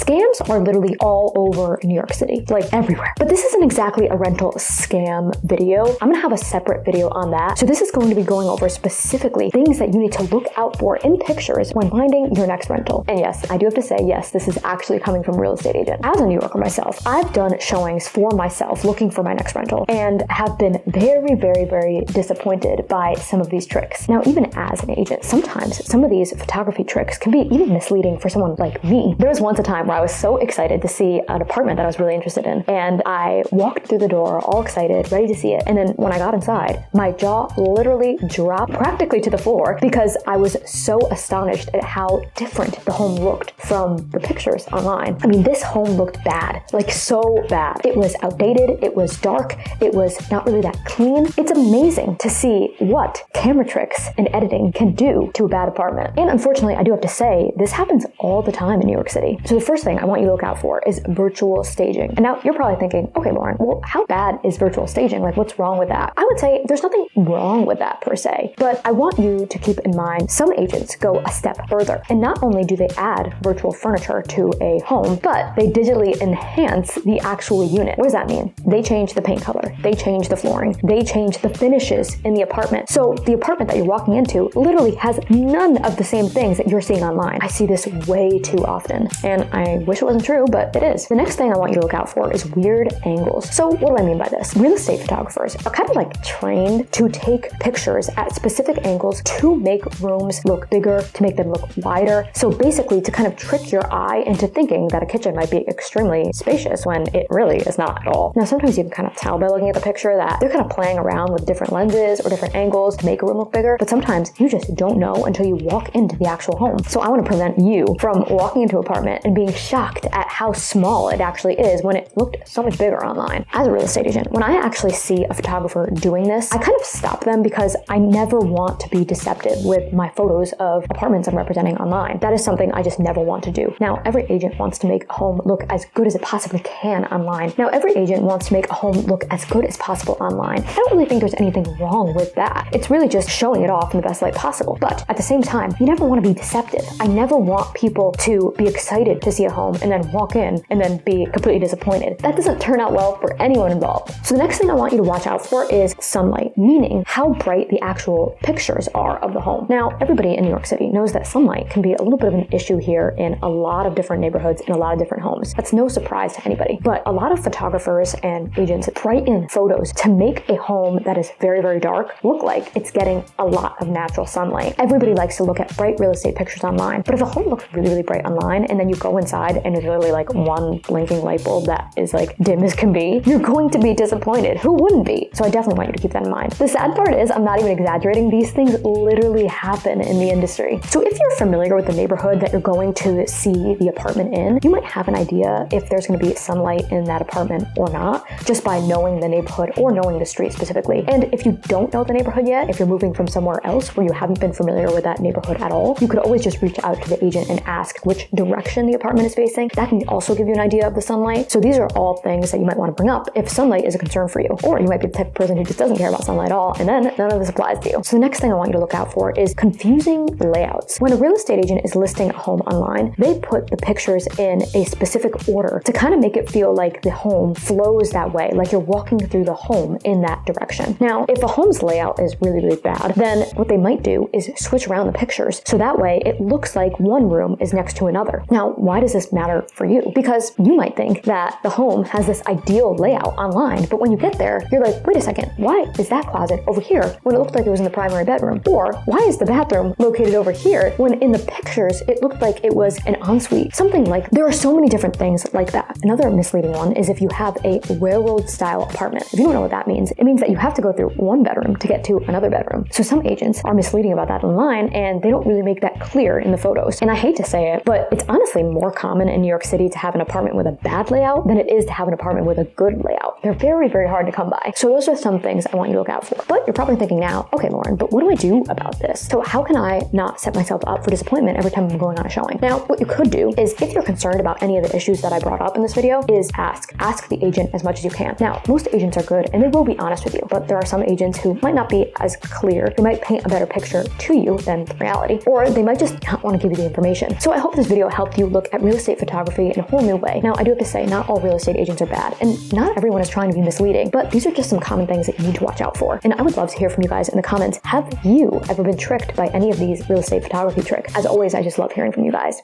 Scams are literally all over New York City, like everywhere. But this isn't exactly a rental scam video. I'm gonna have a separate video on that. So this is going to be going over specifically things that you need to look out for in pictures when finding your next rental. And yes, I do have to say, yes, this is actually coming from a real estate agent. As a New Yorker myself, I've done showings for myself looking for my next rental and have been very, very, very disappointed by some of these tricks. Now, even as an agent, sometimes some of these photography tricks can be even misleading for someone like me. There was once a time where I was so excited to see an apartment that I was really interested in, and I walked through the door all excited, ready to see it. And then when I got inside, my jaw literally dropped practically to the floor because I was so astonished at how different the home looked from the pictures online. I mean, this home looked bad, like so bad. It was outdated, it was dark, it was not really that clean. It's amazing to see what camera tricks and editing can do to a bad apartment. And unfortunately, I do have to say, this happens all the time in New York City. So the first thing I want you to look out for is virtual staging. And now you're probably thinking, okay, Lauren, well, how bad is virtual staging? Like, what's wrong with that? I would say there's nothing wrong with that per se, but I want you to keep in mind some agents go a step further. And not only do they add virtual furniture to a home, but they digitally enhance the actual unit. What does that mean? They change the paint color, they change the flooring, they change the finishes in the apartment. So the apartment that you're walking into literally has none of the same things that you're seeing online. I see this way too often, and I wish it wasn't true, but it is. The next thing I want you to look out for is weird angles. So what do I mean by this? Real estate photographers are kind of like trained to take pictures at specific angles to make rooms look bigger, to make them look wider. So basically to kind of trick your eye into thinking that a kitchen might be extremely spacious when it really is not at all. Now, sometimes you can kind of tell by looking at the picture that they're kind of playing around with different lenses or different angles to make a room look bigger, but sometimes you just don't know until you walk into the actual home. So I want to prevent you from walking into an apartment and being shocked at how small it actually is when it looked so much bigger online. As a real estate agent, when I actually see a photographer doing this, I kind of stop them because I never want to be deceptive with my photos of apartments I'm representing online. That is something I just never want to do. Now, every agent wants to make a home look as good as it possibly can online. Now, every agent wants to make a home look as good as possible online. I don't really think there's anything wrong with that. It's really just showing it off in the best light possible. But at the same time, you never want to be deceptive. I never want people to be excited to see a home and then walk in and then be completely disappointed. That doesn't turn out well for anyone involved. So the next thing I want you to watch out for is sunlight, meaning how bright the actual pictures are of the home. Now, everybody in New York City knows that sunlight can be a little bit of an issue here in a lot of different neighborhoods in a lot of different homes. That's no surprise to anybody. But a lot of photographers and agents brighten photos to make a home that is very, very dark look like it's getting a lot of natural sunlight. Everybody likes to look at bright real estate pictures online, but if a home looks really, really bright online and then you go inside and it's literally like one blinking light bulb that is like dim as can be, you're going to be disappointed. Who wouldn't be? So I definitely want you to keep that in mind. The sad part is, I'm not even exaggerating, these things literally happen in the industry. So if you're familiar with the neighborhood that you're going to see the apartment in, you might have an idea if there's going to be sunlight in that apartment or not, just by knowing the neighborhood or knowing the street specifically. And if you don't know the neighborhood yet, if you're moving from somewhere else where you haven't been familiar with that neighborhood at all, you could always just reach out to the agent and ask which direction the apartment is facing. That can also give you an idea of the sunlight. So these are all things that you might want to bring up if sunlight is a concern for you. Or you might be the type of person who just doesn't care about sunlight at all, and then none of this applies to you. So the next thing I want you to look out for is confusing layouts. When a real estate agent is listing a home online, they put the pictures in a specific order to kind of make it feel like the home flows that way, like you're walking through the home in that direction. Now, if a home's layout is really, really bad, then what they might do is switch around the pictures so that way it looks like one room is next to another. Now, why does this matter for you? Because you might think that the home has this ideal layout online, but when you get there, you're like, wait a second, why is that closet over here when it looked like it was in the primary bedroom? Or why is the bathroom located over here when in the pictures it looked like it was an ensuite? Something like, there are so many different things like that. Another misleading one is if you have a railroad style apartment. If you don't know what that means, it means that you have to go through one bedroom to get to another bedroom. So some agents are misleading about that online and they don't really make that clear in the photos. And I hate to say it, but it's honestly more common in New York City to have an apartment with a bad layout than it is to have an apartment with a good layout. They're very, very hard to come by. So those are some things I want you to look out for. But you're probably thinking now, okay, Lauren, but what do I do about this? So how can I not set myself up for disappointment every time I'm going on a showing? Now, what you could do is, if you're concerned about any of the issues that I brought up in this video, is ask the agent as much as you can. Now, most agents are good and they will be honest with you, but there are some agents who might not be as clear. They might paint a better picture to you than reality, or they might just not want to give you the information. So I hope this video helped you look at real real estate photography in a whole new way. Now, I do have to say, not all real estate agents are bad, and not everyone is trying to be misleading, but these are just some common things that you need to watch out for. And I would love to hear from you guys in the comments. Have you ever been tricked by any of these real estate photography tricks? As always, I just love hearing from you guys.